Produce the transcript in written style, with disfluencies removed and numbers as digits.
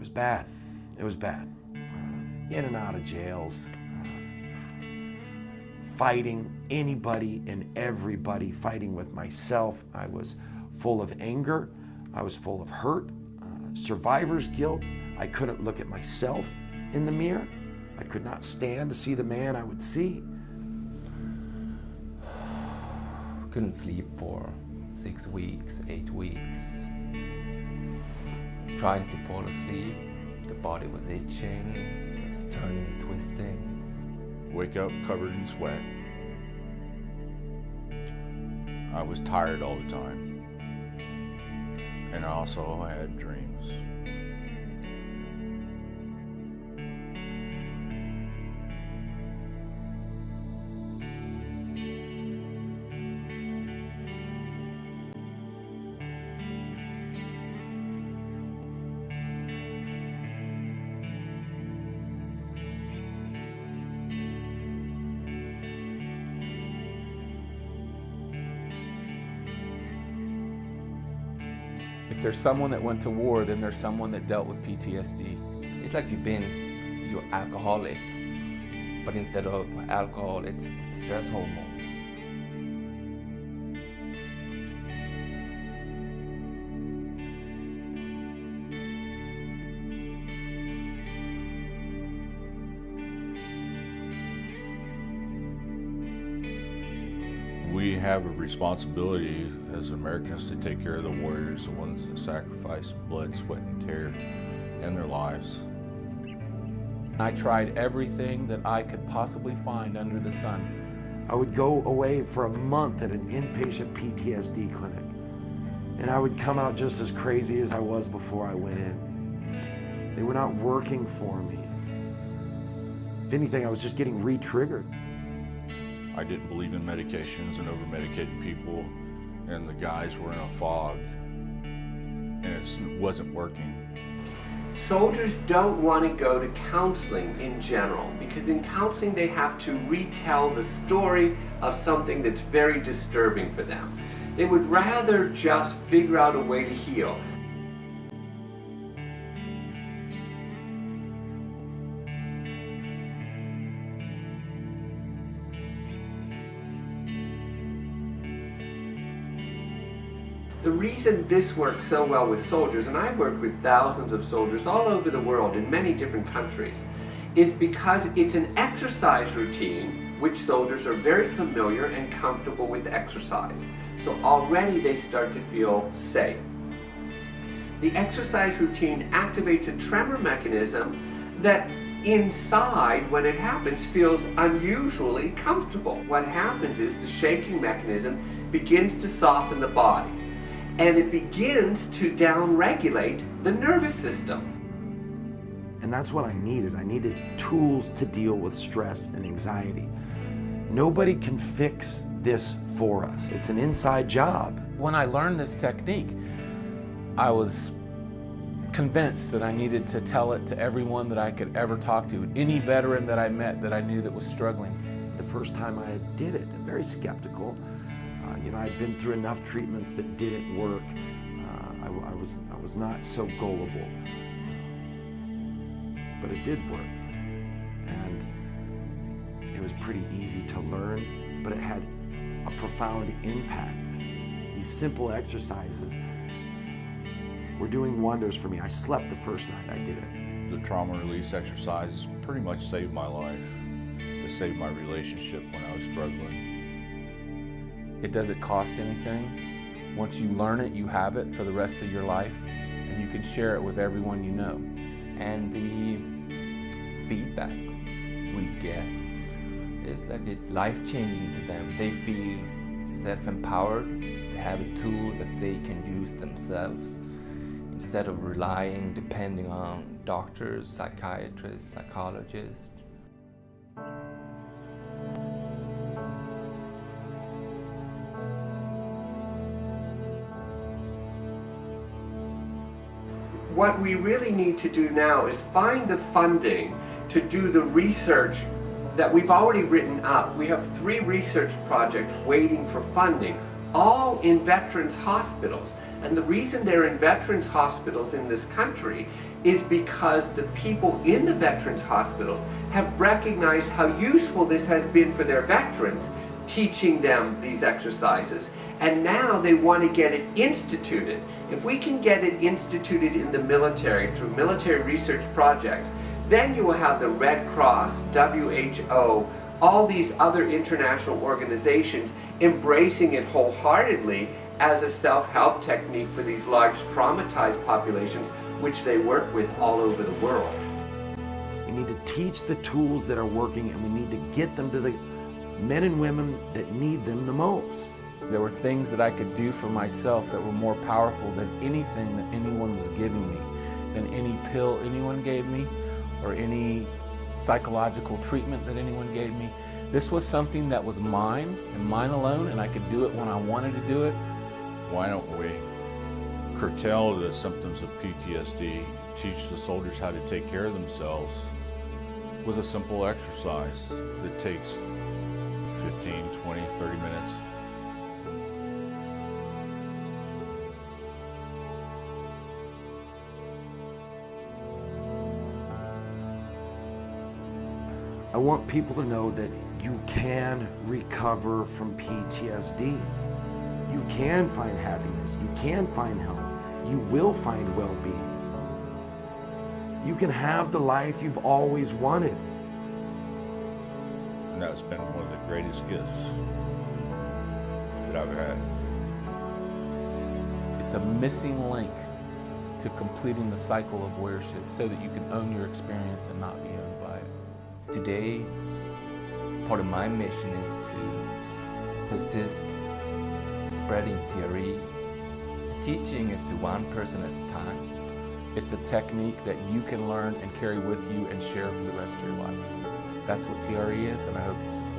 was bad. It was bad. In and out of jails, fighting anybody and everybody, fighting with myself. I was full of anger. I was full of hurt, survivor's guilt. I couldn't look at myself in the mirror. I could not stand to see the man I would see. Couldn't sleep for 6 weeks, 8 weeks. Trying to fall asleep, the body was itching, it was turning and twisting. Wake up covered in sweat. I was tired all the time. And I also had dreams. If there's someone that went to war, then there's someone that dealt with PTSD. It's like you're alcoholic, but instead of alcohol, it's stress hormones. We have a responsibility as Americans to take care of the warriors, the ones that sacrifice blood, sweat, and tear in their lives. I tried everything that I could possibly find under the sun. I would go away for a month at an inpatient PTSD clinic, and I would come out just as crazy as I was before I went in. They were not working for me. If anything, I was just getting re-triggered. I didn't believe in medications and over-medicating people, and the guys were in a fog, and it wasn't working. Soldiers don't want to go to counseling in general, because in counseling they have to retell the story of something that's very disturbing for them. They would rather just figure out a way to heal. The reason this works so well with soldiers, and I've worked with thousands of soldiers all over the world in many different countries, is because it's an exercise routine which soldiers are very familiar and comfortable with exercise. So already they start to feel safe. The exercise routine activates a tremor mechanism that inside, when it happens, feels unusually comfortable. What happens is the shaking mechanism begins to soften the body, and it begins to down-regulate the nervous system. And that's what I needed. I needed tools to deal with stress and anxiety. Nobody can fix this for us. It's an inside job. When I learned this technique, I was convinced that I needed to tell it to everyone that I could ever talk to, any veteran that I met that I knew that was struggling. The first time I did it, I'm very skeptical. I'd been through enough treatments that didn't work. I was not so gullible, but it did work, and it was pretty easy to learn, but it had a profound impact. These simple exercises were doing wonders for me. I slept the first night I did it. The trauma release exercises pretty much saved my life. It saved my relationship when I was struggling. It doesn't cost anything. Once you learn it, you have it for the rest of your life, and you can share it with everyone you know. And the feedback we get is that it's life-changing to them. They feel self-empowered. They have a tool that they can use themselves instead of relying, depending on doctors, psychiatrists, psychologists. What we really need to do now is find the funding to do the research that we've already written up. We have 3 research projects waiting for funding. all in veterans hospitals. And the reason they're in veterans hospitals in this country is because the people in the veterans hospitals have recognized how useful this has been for their veterans, teaching them these exercises. And now they want to get it instituted. If we can get it instituted in the military through military research projects, then you will have the Red Cross, WHO, all these other international organizations embracing it wholeheartedly as a self-help technique for these large traumatized populations which they work with all over the world. We need to teach the tools that are working, and we need to get them to the men and women that need them the most. There were things that I could do for myself that were more powerful than anything that anyone was giving me, than any pill anyone gave me, or any psychological treatment that anyone gave me. This was something that was mine and mine alone, and I could do it when I wanted to do it. Why don't we curtail the symptoms of PTSD, teach the soldiers how to take care of themselves with a simple exercise that takes 15, 20, 30 minutes. I want people to know that you can recover from PTSD. You can find happiness, you can find health, you will find well-being. You can have the life you've always wanted. And that's been one of the greatest gifts that I've had. It's a missing link to completing the cycle of worship so that you can own your experience and not be owned by it. Today, part of my mission is to assist spreading TRE, teaching it to one person at a time. It's a technique that you can learn and carry with you and share for the rest of your life. That's what TRE is, and I hope you support it.